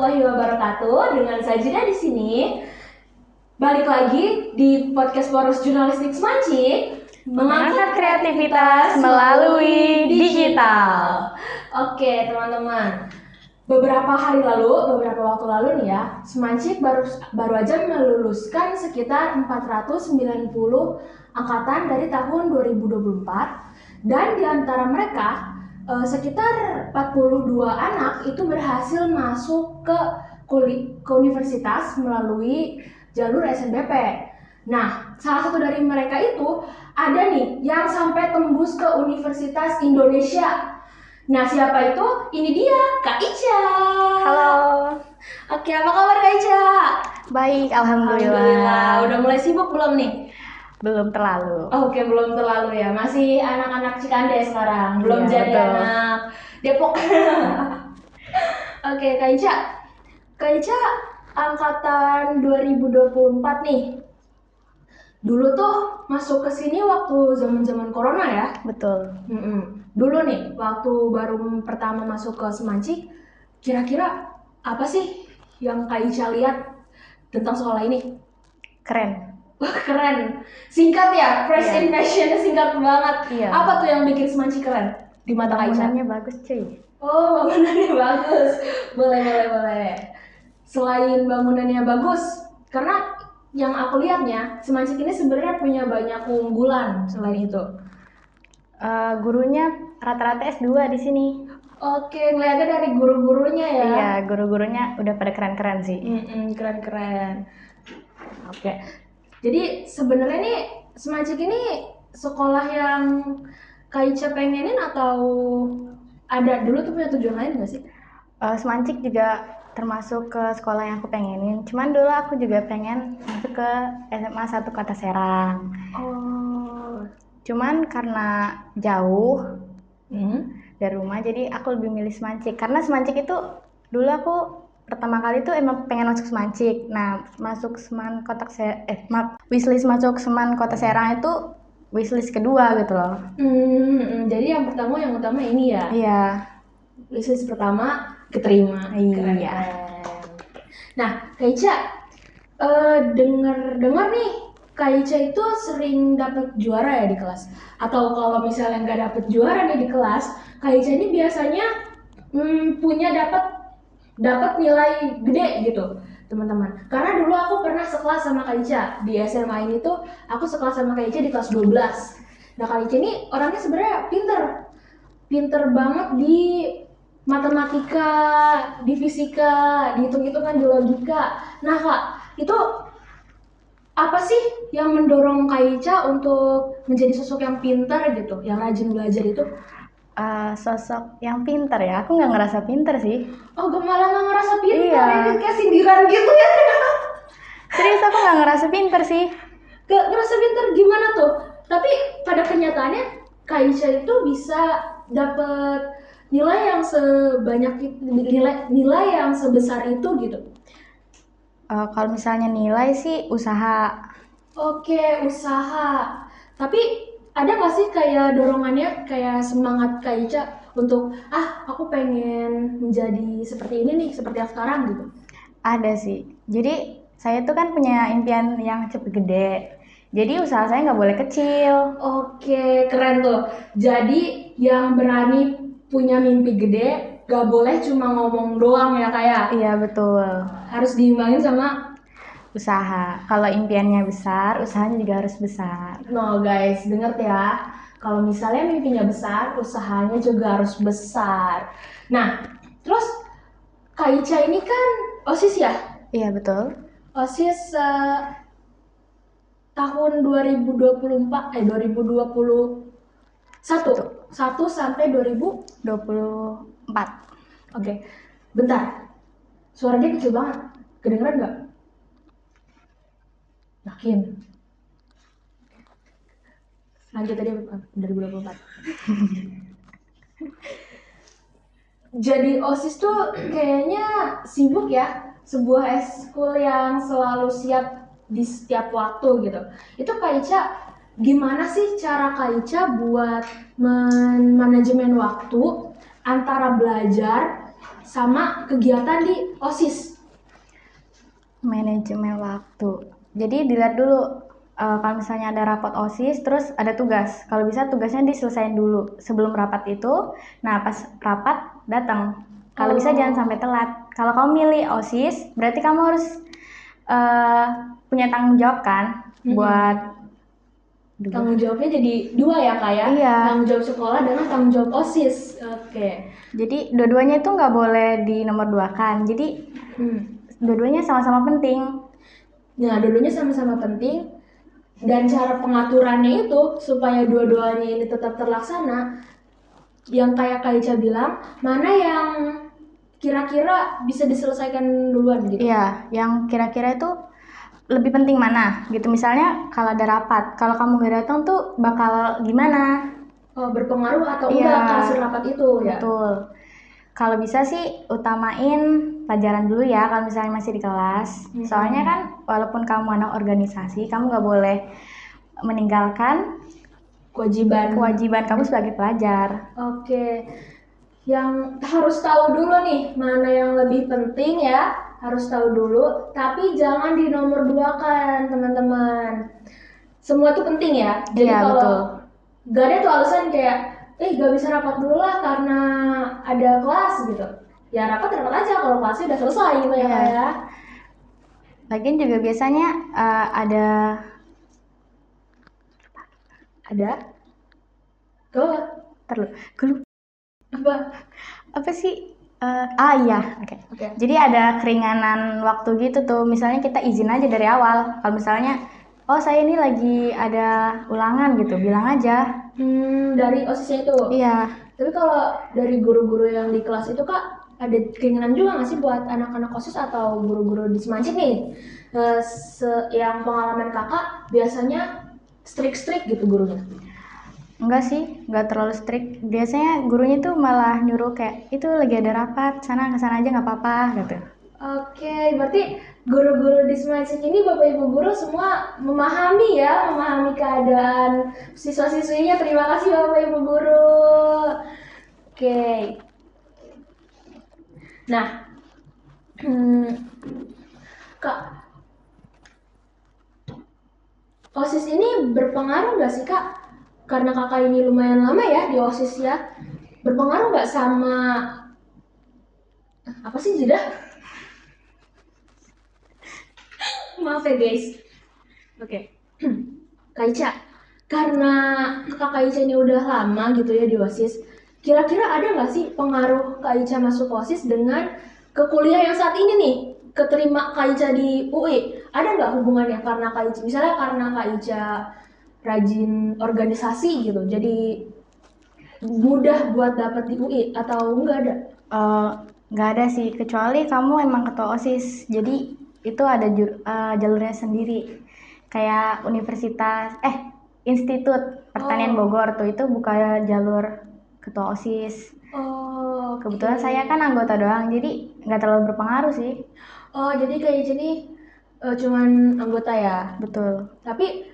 warahmatullahi wabarakatuh. Dengan saya Jina di sini. Balik lagi di podcast Poros Jurnalistik Semancik, mengangkat kreativitas melalui digital. Oke, teman-teman. Beberapa waktu lalu nih ya, Semancik baru aja meluluskan sekitar 490 angkatan dari tahun 2024, dan di antara mereka sekitar 42 anak itu berhasil masuk ke universitas melalui jalur SNBP. Nah, salah satu dari mereka itu ada nih yang sampai tembus ke Universitas Indonesia. Nah, siapa itu? Ini dia, Kak Ica. Halo. Oke, apa kabar Kak Ica? Baik, alhamdulillah. Udah mulai sibuk belum nih? Belum terlalu. Oke, belum terlalu ya. Masih anak-anak Cikande sekarang, belum jadi betul. anak Depok. Oke, Kak Ica angkatan 2024 nih. Dulu tuh masuk ke sini waktu zaman-zaman corona ya. Betul. Dulu nih, waktu baru pertama masuk ke Semancik, kira-kira apa sih yang Kak Ica lihat tentang sekolah ini? Keren. Keren. Singkat ya, first impression-nya singkat banget. Iya. Apa tuh yang bikin Semancik keren di mata Kak Ica? Bangunannya bagus, cuy. Oh, bangunannya bagus. Boleh. Selain bangunannya bagus, karena yang aku lihatnya, Semancik ini sebenarnya punya banyak keunggulan selain itu. Gurunya rata-rata S2 di sini. Oke, ngeliatnya dari guru-gurunya ya. Iya, guru-gurunya udah pada keren-keren sih. Keren. Oke. Jadi sebenarnya nih Semancik ini sekolah yang Kak Ica pengenin atau ada dulu tuh punya tujuan lain nggak sih? Semancik juga termasuk ke sekolah yang aku pengenin. Cuman dulu aku juga pengen masuk ke SMA 1 Kota Serang. Oh. Cuman karena jauh dari rumah, jadi aku lebih milih Semancik. Karena Semancik itu dulu aku pertama kali tuh emang pengen masuk Semancik. Nah, masuk wishlist masuk Seman Kota Serang itu wishlist kedua gitu loh. Jadi yang utama ini ya? Iya. Wishlist pertama keterima. Iya. Nah, Kak Ica, dengar nih, Kak Ica itu sering dapet juara ya di kelas? Atau kalau misalnya nggak dapet juara nih di kelas, Kak Ica ini biasanya punya dapat nilai gede gitu, teman-teman. Karena dulu aku pernah sekelas sama Kak Ica di SMA ini tuh, aku sekelas sama Kak Ica di kelas 12. Nah, Kak Ica ini orangnya sebenarnya pinter banget di matematika, di fisika, di hitung-hitungan, di logika. Nah Kak, itu apa sih yang mendorong Kak Ica untuk menjadi sosok yang pintar gitu, yang rajin belajar itu? Sosok yang pintar ya, aku nggak ngerasa pintar sih. Oh, malah nggak ngerasa pintar? Iya. Ini kayak sindiran gitu ya? Serius, aku nggak ngerasa pintar sih. Gak ngerasa pintar gimana tuh? Tapi pada kenyataannya Kak Ica itu bisa dapet nilai yang nilai yang sebesar itu gitu. Kalau misalnya nilai sih usaha. Oke, usaha. Tapi ada nggak sih kayak dorongannya, kayak semangat Kak Ica untuk aku pengen menjadi seperti ini nih, seperti yang sekarang gitu? Ada sih. Jadi saya tuh kan punya impian yang cepet gede. Jadi usaha saya nggak boleh kecil. Oke, keren tuh. Jadi yang berani punya mimpi gede, gak boleh cuma ngomong doang ya kayak. Iya, betul. Harus diimbangin sama usaha. Kalau impiannya besar, usahanya juga harus besar. No guys, denger ya. Kalau misalnya mimpinya besar, usahanya juga harus besar. Nah, terus Kak Ica ini kan OSIS ya? Iya, betul. OSIS tahun 2021 sampai 2024. Oke. Bentar. Suara dia kecil banget. Kedengeran nggak? Yakin? Lanjut tadi 2024. Jadi OSIS tuh kayaknya sibuk ya, sebuah eskul yang selalu siap di setiap waktu gitu. Itu Kak Ica, gimana sih cara Kak Ica buat manajemen waktu antara belajar sama kegiatan di OSIS? Manajemen waktu. Jadi dilihat dulu kalau misalnya ada rapat OSIS terus ada tugas. Kalau bisa tugasnya diselesain dulu sebelum rapat itu. Nah, pas rapat datang. Kalau bisa jangan sampai telat. Kalau kamu milih OSIS, berarti kamu harus punya tanggung jawab kan buat tanggung jawabnya jadi dua ya Kak ya? Iya. Tanggung jawab sekolah dengan tanggung jawab OSIS. Oke. Jadi dua-duanya itu nggak boleh di nomor dua kan. Jadi dua-duanya sama-sama penting. Nah, dua-duanya sama-sama penting. Dan cara pengaturannya itu supaya dua-duanya ini tetap terlaksana, yang kayak Kak Ica bilang, mana yang kira-kira bisa diselesaikan duluan gitu? Iya, yang kira-kira itu lebih penting mana gitu. Misalnya kalau ada rapat, kalau kamu gak datang tuh bakal gimana? Berpengaruh atau enggak ke hasil rapat itu ya? Betul. Kalau bisa sih utamain pelajaran dulu ya kalau misalnya masih di kelas. Soalnya kan walaupun kamu anak organisasi, kamu nggak boleh meninggalkan kewajiban kamu sebagai pelajar. Oke. Yang harus tahu dulu nih mana yang lebih penting ya, harus tahu dulu, tapi jangan di nomor dua kan teman-teman. Semua itu penting ya. Jadi Iya, kalau betul. gak ada tuh alasan kayak gak bisa rapat dulu lah karena ada kelas gitu. Ya rapat aja kalau kelasnya udah selesai gitu ya Kak ya. Lagian juga biasanya ada apa sih? Iya, oke. Jadi ada keringanan waktu gitu tuh. Misalnya kita izin aja dari awal. Kalau misalnya, oh saya ini lagi ada ulangan gitu, bilang aja. Dari OSISnya itu? Iya. Tapi kalau dari guru-guru yang di kelas itu Kak, ada keinginan juga nggak sih buat anak-anak OSIS atau guru-guru di Semancik nih? Yang pengalaman Kakak biasanya strict gitu gurunya? Enggak sih, enggak terlalu strict. Biasanya gurunya tuh malah nyuruh kayak, itu lagi ada rapat, kesana aja nggak apa-apa gitu. Oke, berarti guru-guru di Semancik ini Bapak Ibu guru semua memahami keadaan siswa-siswinya. Terima kasih Bapak Ibu guru. Oke. Nah, Kak, OSIS ini berpengaruh nggak sih Kak? Karena Kakak ini lumayan lama ya di OSIS ya. Berpengaruh nggak sama apa sih jeda? Maaf ya guys. Oke. Kak Ica, karena Kak Ica ini udah lama gitu ya di OSIS, kira-kira ada nggak sih pengaruh Kak Ica masuk OSIS dengan ke kuliah yang saat ini nih? Keterima Kak Ica di UI, ada nggak hubungannya karena Kak Ica, misalnya karena Kak Ica rajin organisasi gitu, jadi mudah buat dapet di UI atau enggak ada? Nggak ada sih, kecuali kamu emang ketua OSIS. Jadi itu ada jalurnya sendiri. Kayak Institut Pertanian Bogor tuh itu buka jalur ketua OSIS. Kebetulan saya kan anggota doang, jadi nggak terlalu berpengaruh sih. Oh, jadi kayak ini cuman anggota ya? Betul. Tapi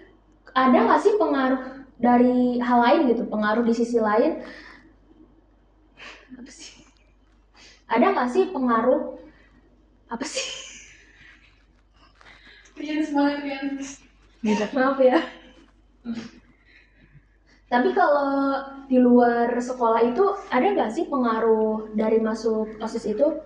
ada nggak sih pengaruh dari hal lain gitu, pengaruh di sisi lain? Apa sih? Ada nggak sih pengaruh apa sih? Pian semangat pian. Maaf ya. Tapi kalau di luar sekolah itu ada nggak sih pengaruh dari masuk OSIS itu?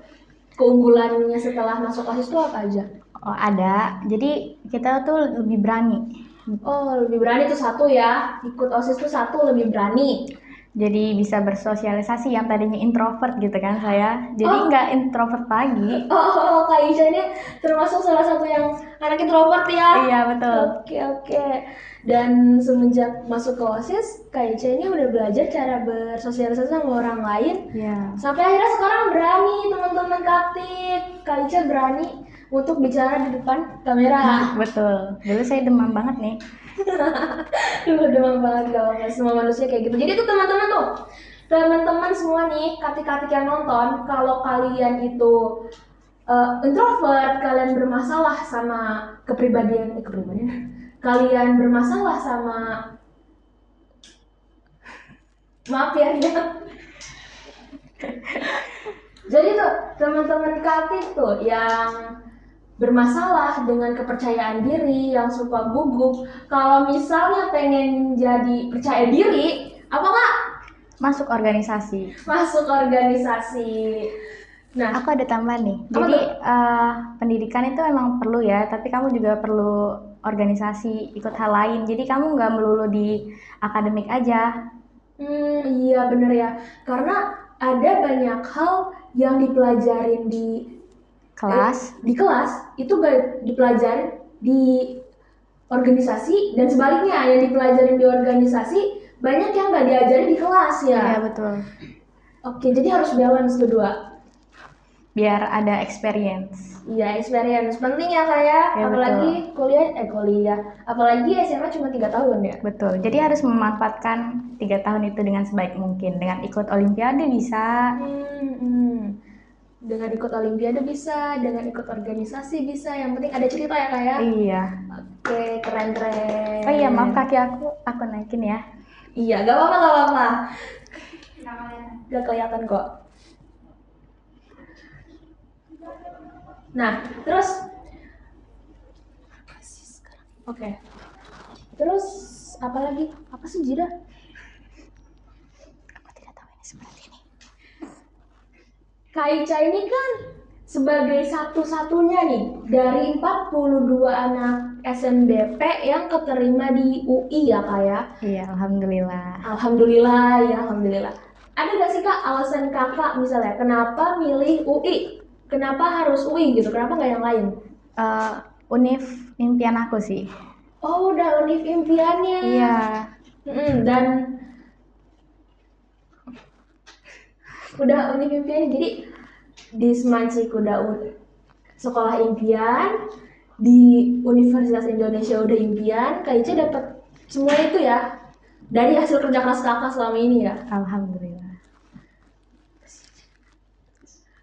Keunggulannya setelah masuk OSIS itu apa aja? Oh, ada. Jadi kita tuh lebih berani. Oh, lebih berani itu satu ya. Ikut OSIS itu satu, lebih berani. Jadi bisa bersosialisasi yang tadinya introvert gitu kan saya. Jadi nggak introvert lagi. Kak Isha ini termasuk salah satu yang anak introvert ya? Iya, betul. Oke. Dan semenjak masuk ke OSIS, Kak Isha ini udah belajar cara bersosialisasi sama orang lain. Iya. Sampai akhirnya sekarang berani teman-teman kaktik. Kak Isha berani untuk bicara di depan kamera. Betul. Dulu saya demam banget nih. Dulu demam banget, gak apa-apa, semua manusia kayak gitu. Jadi tuh teman-teman semua nih, katik-katik yang nonton, kalau kalian itu introvert, kalian bermasalah sama kepribadian, kalian bermasalah sama, maaf ya, Jadi tuh teman-teman Katif tuh yang bermasalah dengan kepercayaan diri, yang suka gugup, kalau misalnya pengen jadi percaya diri, apa Kak? Masuk organisasi. Masuk organisasi. Nah, Aku ada tambahan nih. Apa Jadi tuh? pendidikan itu emang perlu ya, tapi kamu juga perlu organisasi, ikut hal lain. Jadi kamu nggak melulu di akademik aja. Iya bener ya. Karena ada banyak hal yang dipelajarin Kelas. di kelas itu gak dipelajarin di organisasi, dan sebaliknya yang dipelajarin di organisasi banyak yang gak diajarin di kelas ya. Iya betul. Oke, jadi harus balance kedua. Biar ada experience. Iya, experience penting ya kayak, Ya, apalagi kuliah, apalagi SMA cuma 3 tahun ya. Betul. Jadi harus memanfaatkan 3 tahun itu dengan sebaik mungkin. Dengan ikut olimpiade bisa. Dengan ikut olimpiade bisa, dengan ikut organisasi bisa, yang penting ada cerita ya kayak. Iya. Oke, keren-keren. Oh iya, maaf kaki aku naikin ya. Iya, gak apa-apa. Gak kelihatan kok. Nah, terus oke. Terus apa lagi? Apa sih Jida? Aku tidak tahu ini seperti ini. Kak Ica ini kan sebagai satu-satunya nih dari 42 anak SNBP yang keterima di UI ya Kak ya? Iya, alhamdulillah. Alhamdulillah. Ada gak sih Kak alasan kakak misalnya kenapa milih UI? Kenapa harus UI gitu? Kenapa nggak yang lain? Univ impian aku sih. Oh, udah univ impiannya. Iya. Dan udah univ impiannya, jadi di Semansik udah sekolah impian, di Universitas Indonesia udah impian, Kak Ica dapat semua itu ya dari hasil kerja keras kakak selama ini ya. Alhamdulillah.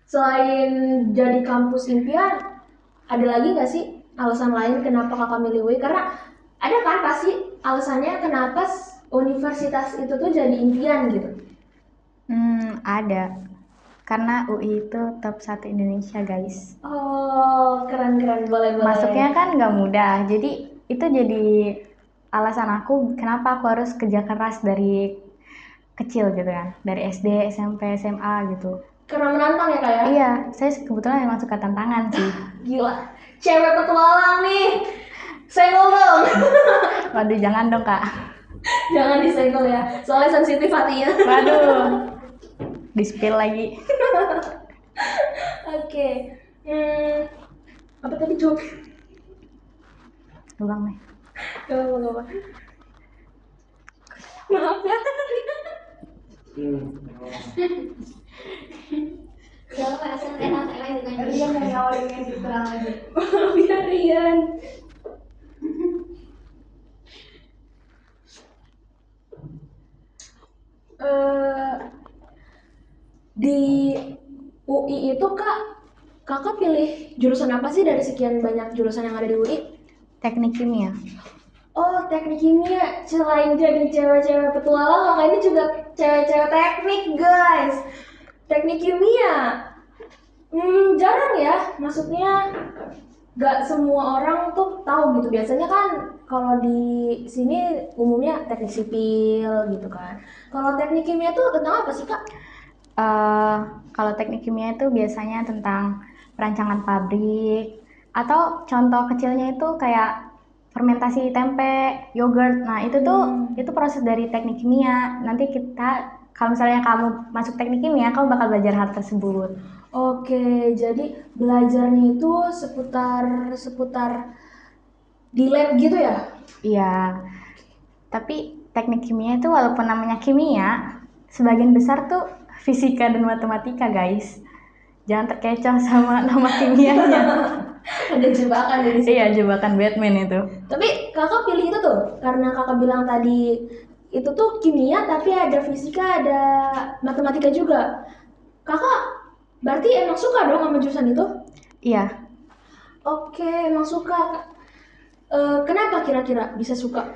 Selain jadi kampus impian, ada lagi nggak sih alasan lain kenapa kakak milih UI? Karena ada kan pasti alasannya kenapa universitas itu tuh jadi impian gitu. Ada. Karena UI itu top 1 Indonesia, guys. Oh, keren. Boleh. Masuknya kan nggak mudah. Jadi itu jadi alasan aku kenapa aku harus kerja keras dari kecil gitu kan. Dari SD, SMP, SMA gitu. Karena menantang ya Kak ya? Iya, saya kebetulan emang suka tantangan sih. Gila, cewek petualang nih. Senggol dong. Waduh, jangan dong Kak. Jangan disenggol ya, soalnya sensitif hatinya. Waduh, di-spill lagi. Oke. Apa tadi jawab? Ulang nih. Gak apa. Maaf ya. Ya lo kasih enak lain dengan Rian yang ngawalin yang diterang lagi. Maaf ya Rian. Di UI itu kakak pilih jurusan apa sih dari sekian banyak jurusan yang ada di UI? Teknik kimia. Oh, teknik kimia. Selain jadi cewek-cewek petualang, kakak ini juga cewek-cewek teknik, guys. Teknik kimia. Jarang ya. Maksudnya gak semua orang tuh tahu gitu. Biasanya kan kalau di sini umumnya teknik sipil gitu kan. Kalau teknik kimia tuh tentang apa sih, Kak? Kalau teknik kimia itu biasanya tentang perancangan pabrik, atau contoh kecilnya itu kayak fermentasi tempe, yogurt. Nah, itu tuh itu proses dari teknik kimia. Nanti kalau misalnya kamu masuk teknik kimia, kamu bakal belajar hal tersebut. Oke, jadi belajarnya itu seputar di lab gitu ya? Iya. Tapi teknik kimia itu walaupun namanya kimia, sebagian besar tuh fisika dan matematika, guys. Jangan terkecoh sama nama kimianya. Ada jebakan dari situ. Iya, jebakan Batman itu. Tapi kakak pilih itu tuh karena kakak bilang tadi itu tuh kimia tapi ada fisika, ada matematika juga. Kakak berarti emang suka dong sama jurusan itu? Iya. Oke, emang suka. Kenapa kira-kira bisa suka?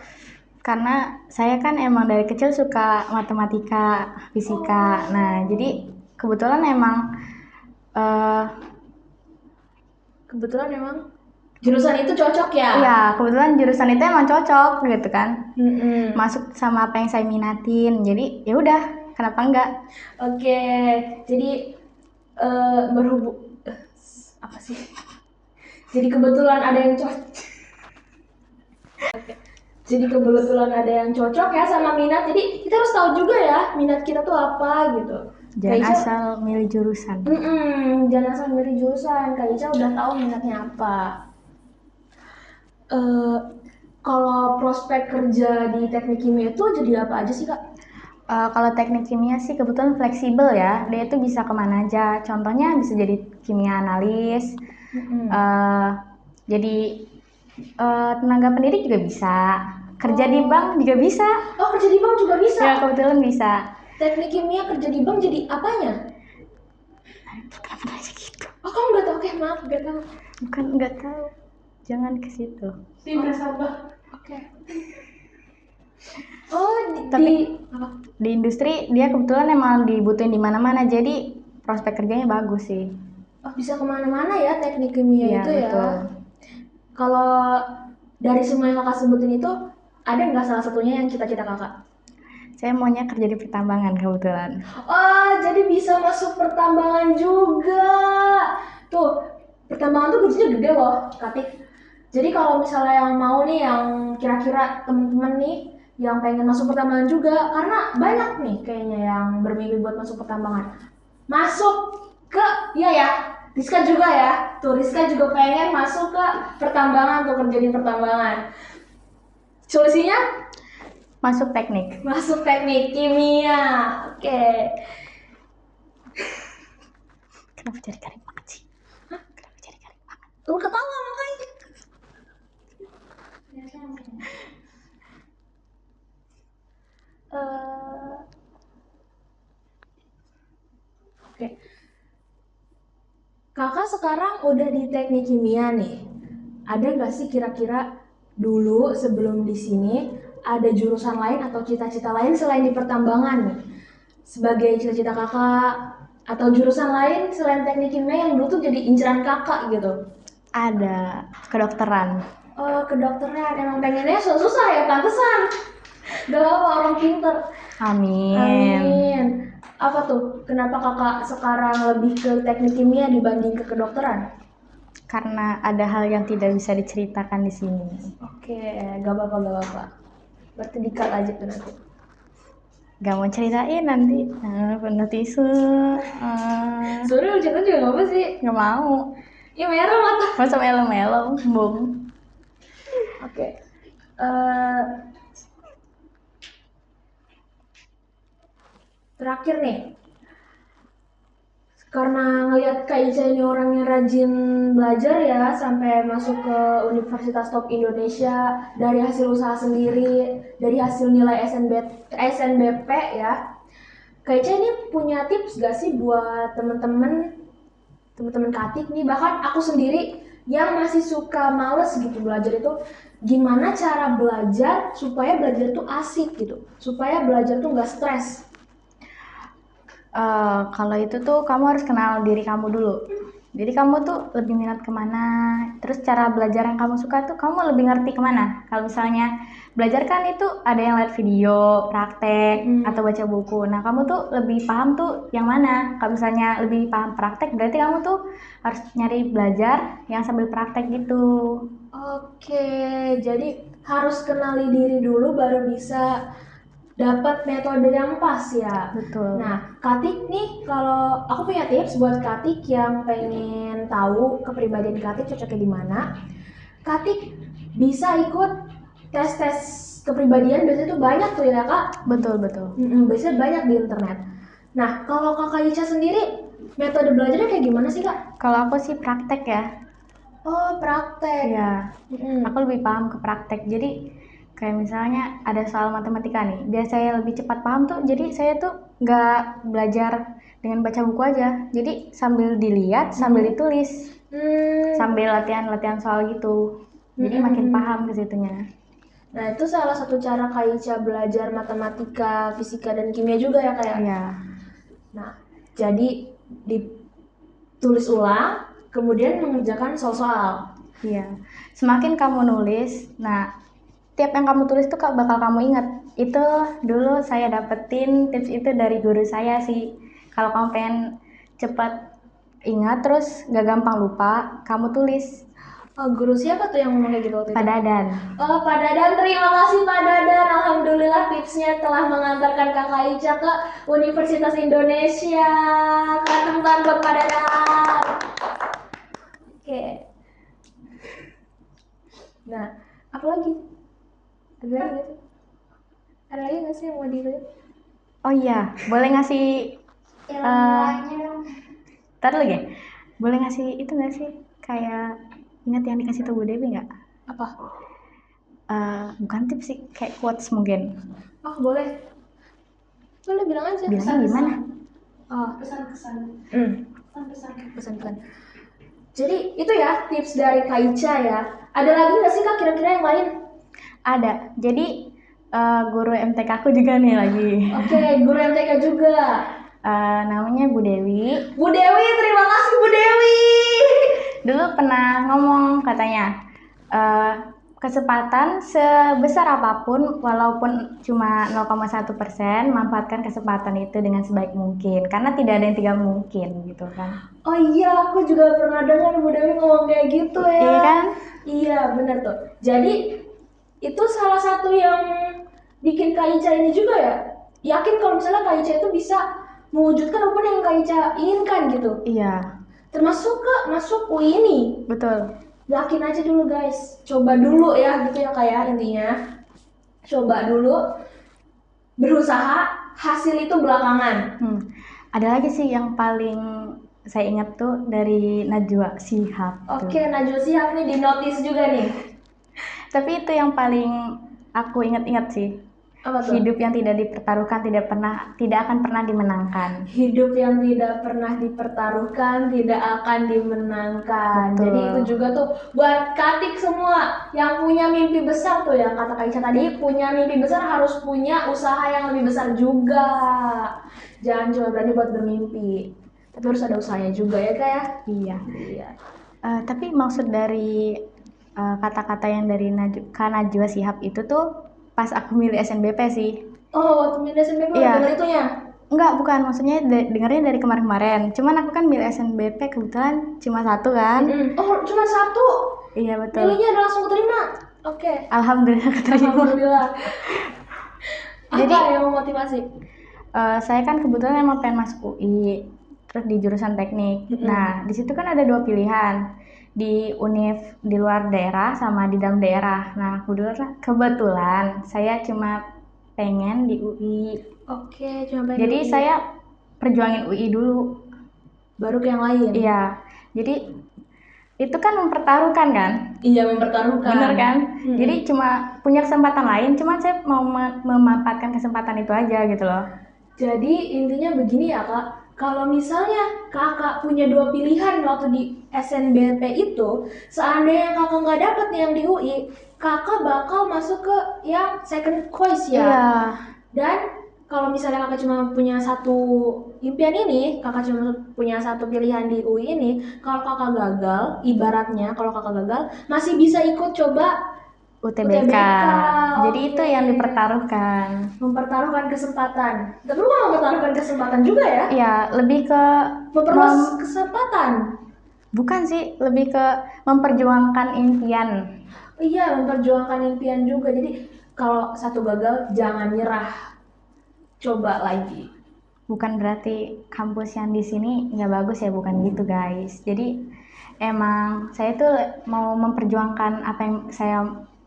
Karena saya kan emang dari kecil suka matematika, fisika. Nah, jadi kebetulan emang Eh, Kebetulan emang jurusan itu cocok ya? Iya, kebetulan jurusan itu emang cocok gitu kan. Mm-mm. Masuk sama apa yang saya minatin. Jadi ya udah, kenapa enggak? Oke, jadi berhubung apa sih? Jadi kebetulan ada yang cocok. Jadi kebetulan ada yang cocok ya sama minat. Jadi kita harus tahu juga ya minat kita tuh apa gitu. Jangan Kak Ica, asal milih jurusan. jangan asal milih jurusan. Kak Ica udah tahu minatnya apa. Eh, Kalau prospek kerja di teknik kimia itu jadi apa aja sih Kak? Kalau teknik kimia sih kebetulan fleksibel ya. Dia itu bisa kemana aja. Contohnya bisa jadi kimia analis. eh, jadi tenaga pendidik juga bisa. Kerja di bank juga bisa. Oh, kerja di bank juga bisa. Ya kebetulan bisa. Teknik kimia kerja di bank jadi apanya? Kenapa nanya gitu? Oh, kamu nggak tahu? Oke, maaf, nggak tahu. Bukan nggak tahu. Jangan ke situ. Di nasabah. Oke. Oh, Tapi- apa? Di industri dia kebetulan emang dibutuhin di mana-mana. Jadi prospek kerjanya bagus sih. Oh, bisa kemana-mana ya teknik kimia Iya, itu ya. betul. Kalau dari semua yang kakak sebutin itu, ada nggak salah satunya yang cita-cita kakak? Saya maunya kerja di pertambangan kebetulan. Oh, jadi bisa masuk pertambangan juga. Tuh, pertambangan tuh gajinya gede loh, Katik. Jadi kalau misalnya yang mau nih, yang kira-kira temen-temen nih, yang pengen masuk pertambangan juga, karena banyak nih kayaknya yang bermimpi buat masuk pertambangan. Masuk ke, iya ya, Rizka juga ya. Tuh, Rizka juga pengen masuk ke pertambangan, tuh kerja di pertambangan. Solusinya? Masuk teknik. Masuk teknik kimia. Oke. Kenapa jadi garing banget sih? Kenapa jadi garing banget? Lu ketawa makanya. Oke. Kakak sekarang udah di teknik kimia nih. Ada nggak sih kira-kira dulu sebelum di sini ada jurusan lain atau cita-cita lain selain di pertambangan nih? Sebagai cita-cita kakak atau jurusan lain selain teknik kimia yang dulu tuh jadi inceran kakak gitu? Ada kedokteran. Oh, kedokteran. Emang pengennya susah ya, pantesan. Gak apa orang pinter. Amin. Amin. Apa tuh? Kenapa kakak sekarang lebih ke teknik kimia dibanding ke kedokteran? Karena ada hal yang tidak bisa diceritakan di sini. Oke, gak apa-apa, gak apa-apa. Berarti di-cut aja tuh nanti. Gak mau ceritain nanti. Penuh tisu. Sebenernya lucu juga gak apa sih? Gak mau. Ya merah mata. Masa melo-melo, bung. Oke. Terakhir nih. Karena ngelihat Kak Ica ini orangnya rajin belajar ya, sampai masuk ke Universitas Top Indonesia dari hasil usaha sendiri, dari hasil nilai SNBP ya. Kak Ica ini punya tips gak sih buat temen-temen Katik nih, bahkan aku sendiri yang masih suka males gitu belajar itu, gimana cara belajar supaya belajar tuh asik gitu, supaya belajar tuh nggak stres. Kalau itu tuh kamu harus kenal diri kamu dulu. Jadi kamu tuh lebih minat kemana, terus cara belajar yang kamu suka tuh kamu lebih ngerti kemana. Kalau misalnya belajar kan itu ada yang lihat video, praktek, atau baca buku. Nah kamu tuh lebih paham tuh yang mana. Kalau misalnya lebih paham praktek, berarti kamu tuh harus nyari belajar yang sambil praktek gitu. Oke, jadi harus kenali diri dulu baru bisa dapat metode yang pas ya. Betul. Nah, Katik nih, kalau aku punya tips buat Katik yang pengen tahu kepribadian Katik cocoknya di mana, Katik bisa ikut tes-tes kepribadian, biasanya tuh banyak tuh ya Kak. Betul. Biasanya banyak di internet. Nah, kalau Kakak Ica sendiri, metode belajarnya kayak gimana sih Kak? Kalau aku sih praktek ya. Oh, praktek. Iya. Aku lebih paham ke praktek. Jadi kayak misalnya ada soal matematika nih, biar saya lebih cepat paham tuh, jadi saya tuh nggak belajar dengan baca buku aja, jadi sambil dilihat, sambil ditulis, sambil latihan soal gitu, jadi makin paham ke situnya. Nah, itu salah satu cara Kak Ica belajar matematika, fisika, dan kimia juga ya Kak ya? Iya. Nah, jadi tulis ulang, kemudian mengerjakan soal-soal. Iya. Semakin kamu nulis, nah tiap yang kamu tulis tuh bakal kamu ingat. Itu dulu saya dapetin tips itu dari guru saya sih. Kalau kamu pengen cepat ingat terus gak gampang lupa, kamu tulis. Oh, guru siapa tuh yang ngomong kayak gitu waktu itu? Pak Dadan. Oh, Pak Dadan, terima kasih Pak Dadan. Alhamdulillah tipsnya telah mengantarkan Kakak Ica ke Universitas Indonesia. Tepuk tangan buat Pak Dadan. Oke. Nah, apa lagi? Ada lagi nggak sih? Ada lagi nggak sih yang mau ditulis? Oh iya, boleh ngasih Ilmunya dong. Ntar lagi ya? Boleh ngasih itu nggak sih? Kayak ingat yang dikasih tahu Bu Dewi nggak? Apa? Bukan tips sih, kayak quotes mungkin. Oh, boleh. Boleh bilang aja. Bilangnya gimana? Oh, Pesan-pesan. Pesan-pesan. pesan-pesan. Jadi itu ya tips dari Kak Ica ya. Ada lagi nggak sih Kak kira-kira yang lain? Ada. Jadi guru MTK aku juga nih lagi. Oke, guru MTK juga. Namanya Bu Dewi. Bu Dewi, terima kasih Bu Dewi. Dulu pernah ngomong katanya, kesempatan sebesar apapun, walaupun cuma 0,1%, manfaatkan kesempatan itu dengan sebaik mungkin. Karena tidak ada yang tiga mungkin gitu kan. Oh iya, aku juga pernah dengar Bu Dewi ngomong kayak gitu ya. Iya kan? Iya, benar tuh. Jadi itu salah satu yang bikin Kak Ica ini juga ya. Yakin kalau misalnya Kak Ica itu bisa mewujudkan apa yang Kak Ica inginkan gitu. Iya, Termasuk ke masuk UI ini. betul. Yakin aja dulu guys, coba dulu ya gitu ya kayak intinya. Coba dulu, berusaha, hasil itu belakangan. Ada lagi sih yang paling saya ingat tuh dari Najwa Shihab tuh. Oke, Najwa Shihab nih di notice juga nih. Tapi itu yang paling aku ingat-ingat sih. Apa tuh? Hidup yang tidak dipertaruhkan tidak akan pernah dimenangkan. Hidup yang tidak pernah dipertaruhkan tidak akan dimenangkan. Betul. Jadi itu juga tuh buat Katik semua yang punya mimpi besar tuh ya, kata Kak Ica tadi, punya mimpi besar harus punya usaha yang lebih besar juga. Jangan cuma berani buat bermimpi, tapi harus ada usahanya juga ya Kak ya. Iya. Iya. Tapi maksud dari kata-kata yang dari Kak Najwa Shihab itu tuh pas aku milih SNBP sih. Oh, waktu milih SNBP Iya. denger itunya? Enggak, bukan. Maksudnya dengernya dari kemarin-kemarin. Cuman aku kan milih SNBP kebetulan cuma satu kan. Oh, cuma satu? Iya, betul. Milihnya udah langsung keterima? Oke. Alhamdulillah keterima. Alhamdulillah. Jadi, apa yang memotivasi? saya kan kebetulan emang pengen masuk UI, terus di jurusan teknik. Nah, di situ kan ada dua pilihan, di univ di luar daerah sama di dalam daerah. Nah, kebetulan saya cuma pengen di UI. Oke, cuma pengen Jadi UI. saya perjuangin UI dulu. Baru ke yang lain? Iya, jadi itu kan mempertaruhkan kan? Iya, mempertaruhkan. Bener kan? Jadi cuma punya kesempatan lain, cuman saya mau memanfaatkan kesempatan itu aja gitu loh. Jadi intinya begini ya Kak, kalau misalnya Kakak punya dua pilihan waktu di SNBP itu, seandainya Kakak nggak dapet yang di UI, Kakak bakal masuk ke yang second choice ya. Iya. Dan kalau misalnya Kakak cuma punya satu impian ini, Kakak cuma punya satu pilihan di UI ini, kalau Kakak gagal, ibaratnya kalau Kakak gagal, masih bisa ikut coba UTBK. Jadi oke. itu yang dipertaruhkan. Mempertaruhkan kesempatan. Tapi bukan mempertaruhkan kesempatan juga ya? Iya, lebih ke Memperluas kesempatan. bukan sih, lebih ke memperjuangkan impian. Iya, memperjuangkan impian juga. Jadi kalau satu gagal jangan nyerah. Coba lagi. Bukan berarti kampus yang di sini nggak bagus ya, bukan gitu guys. Jadi emang saya tuh mau memperjuangkan apa yang saya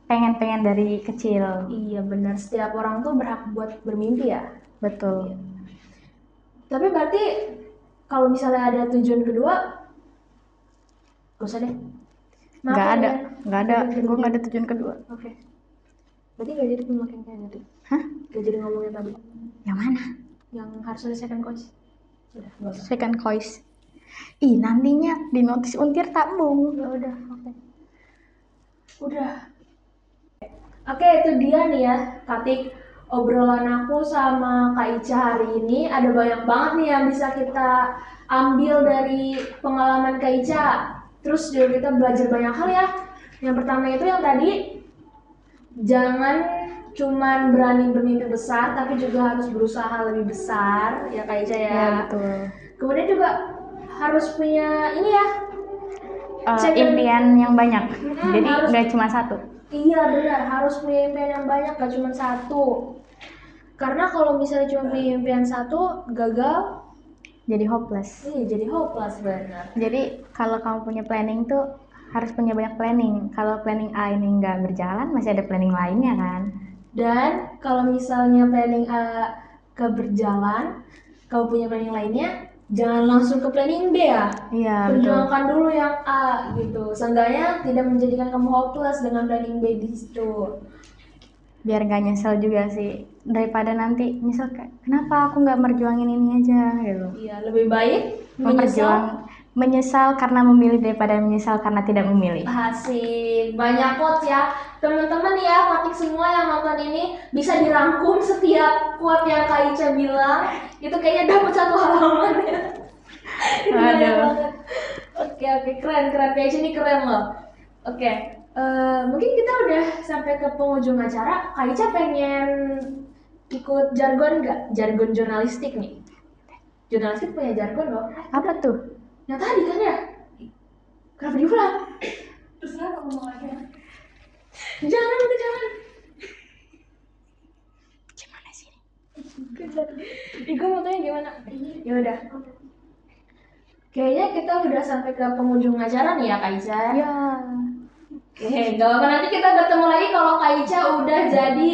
pengen dari kecil. Iya benar, setiap orang tuh berhak buat bermimpi ya. Betul. Tapi berarti kalau misalnya ada tujuan kedua, gak usah deh. Maaf Nggak ya, ada, ya. nggak ada. Gue nggak ada tujuan kedua. Oke. Berarti gak jadi pemakai kayak tadi. Hah? Gak jadi ngomongin tadi. Yang mana? Yang harus ada second coach. Udah, gak usah. Second choice. Ih, nantinya di notis untir tabung. Ya udah, oke. Udah. Oke, itu dia nih ya, Katik. obrolan aku sama Kak Ica hari ini. Ada banyak banget nih yang bisa kita ambil dari pengalaman Kak Ica. Terus juga kita belajar banyak hal ya. Yang pertama itu yang tadi, jangan cuman berani bermimpi besar, tapi juga harus berusaha lebih besar, ya Kak Ica ya. Ya betul. Kemudian juga harus punya ini ya, Impian yang banyak. Jadi harus- nggak cuma satu. Iya benar, harus punya impian yang banyak, gak cuma satu. Karena kalau misalnya cuma punya impian satu, gagal, Jadi hopeless. jadi hopeless benar. Jadi kalau kamu punya planning tuh harus punya banyak planning. Kalau planning A ini nggak berjalan, masih ada planning lainnya kan? Dan kalau misalnya planning A berjalan, kalau punya planning lainnya, jangan langsung ke planning B ya. Iya betul. Perjuangkan dulu yang A gitu. Seenggaknya tidak menjadikan kamu hopeless dengan planning B di situ. Biar nggak nyesel juga sih. Daripada nanti nyesel kayak kenapa aku nggak merjuangin ini aja gitu. Iya, lebih baik Menyesal karena memilih daripada menyesal karena tidak memilih. Asik, banyak quotes ya. Teman-teman ya, Fatik semua yang nonton ini bisa dirangkum setiap quote yang Kak Ica bilang. Itu kayaknya dapat satu halaman ya. Itu banyak Aduh. banget. Oke, keren. Kak Ica ini keren loh. Oke, mungkin kita udah sampai ke penghujung acara. Kak Ica pengen ikut jargon nggak? Jargon jurnalistik nih. Jurnalistik punya jargon loh. Apa tuh? Yang tadi kan ya? Kenapa diulang? Terus ya ngomong lagi. Jangan. Gimana sih? Gue mau tanya gimana? Ya udah. Kayaknya kita udah sampai ke penghujung acara nih ya Kak Ica. Ya. Oke, gak apa-apa, nanti kita ketemu lagi kalau Kak Ica udah jadi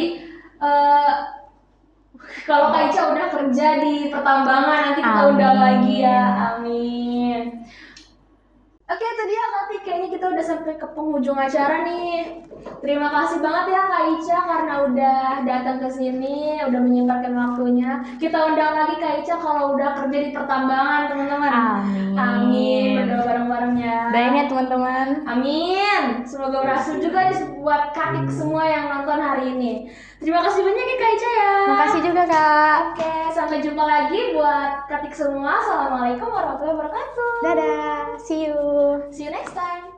kalau Kak Ica udah kerja di pertambangan, nanti kita Amin. undang lagi ya. Amin. Oke, itu dia nanti kayaknya kita udah sampai ke penghujung acara nih. Terima kasih banget ya Kak Ica karena udah datang ke sini, udah menyempatkan waktunya. Kita undang lagi Kak Ica kalau udah kerja di pertambangan, teman-teman. Amin. Amin. Berdoa bareng-bareng ya. Doain ya teman-teman. Amin. Semoga berhasil juga nih buat Katik semua yang nonton hari ini. Terima kasih banyak ya Kak Ica ya. Makasih juga Kak. Oke, sampai jumpa lagi buat Katik semua. Assalamualaikum warahmatullahi wabarakatuh. Dadah. See you. See you next time.